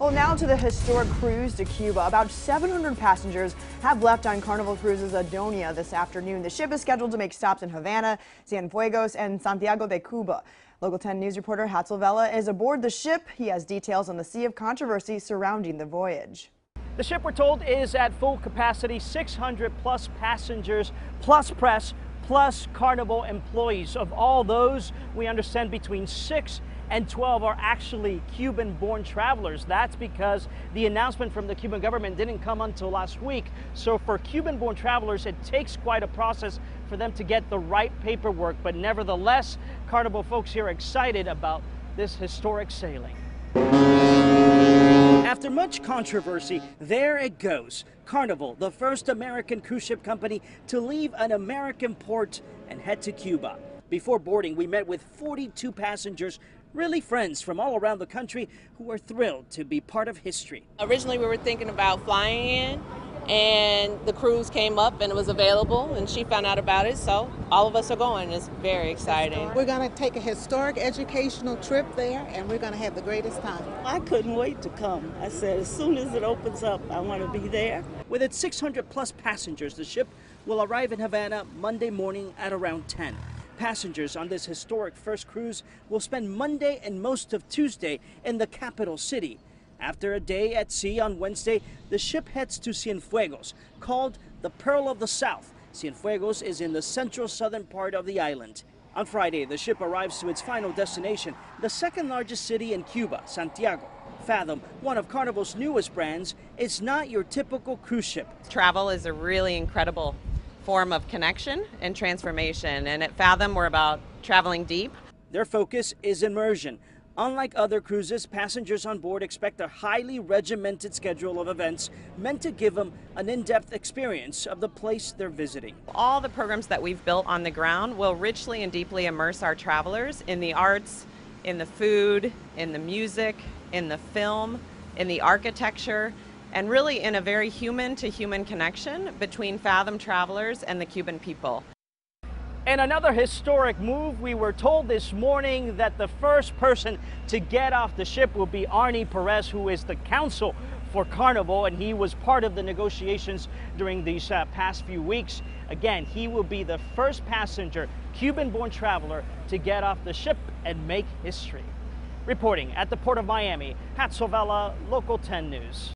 Well, now to the historic cruise to Cuba. About 700 passengers have left on Carnival Cruises Adonia this afternoon. The ship is scheduled to make stops in Havana, Cienfuegos, and Santiago de Cuba. Local 10 News reporter Hatzel Vela is aboard the ship. He has details on the sea of controversy surrounding the voyage. The ship, we're told, is at full capacity, 600 plus passengers, plus press, plus Carnival employees. Of all those, we understand between 6 and 12 are actually Cuban-born travelers. That's because the announcement from the Cuban government didn't come until last week. So for Cuban-born travelers, it takes quite a process for them to get the right paperwork. But nevertheless, Carnival folks here are excited about this historic sailing. After much controversy, there it goes. Carnival, the first American cruise ship company to leave an American port and head to Cuba. Before boarding, we met with 42 passengers, really friends from all around the country, who were thrilled to be part of history. Originally, we were thinking about flying in, and the cruise came up and it was available, and she found out about it, so all of us are going. It's very exciting. We're going to take a historic educational trip there, and we're going to have the greatest time. I couldn't wait to come. I said, as soon as it opens up, I want to be there. With its 600 plus passengers, the ship will arrive in Havana Monday morning at around 10. Passengers on this historic first cruise will spend Monday and most of Tuesday in the capital city. After a day at sea on Wednesday, the ship heads to Cienfuegos, called the Pearl of the South. Cienfuegos is in the central southern part of the island. On Friday, the ship arrives to its final destination, the second largest city in Cuba, Santiago. Fathom, one of Carnival's newest brands, is not your typical cruise ship. Travel is a really incredible form of connection and transformation, and at Fathom we're about traveling deep. Their focus is immersion. Unlike other cruises, passengers on board expect a highly regimented schedule of events meant to give them an in-depth experience of the place they're visiting. All the programs that we've built on the ground will richly and deeply immerse our travelers in the arts, in the food, in the music, in the film, in the architecture, and really in a very human-to-human connection between Fathom travelers and the Cuban people. And another historic move, we were told this morning that the first person to get off the ship will be Arnie Perez, who is the counsel for Carnival, and he was part of the negotiations during these past few weeks. Again, he will be the first passenger, Cuban-born traveler, to get off the ship and make history. Reporting at the Port of Miami, Hatzel Vela, Local 10 News.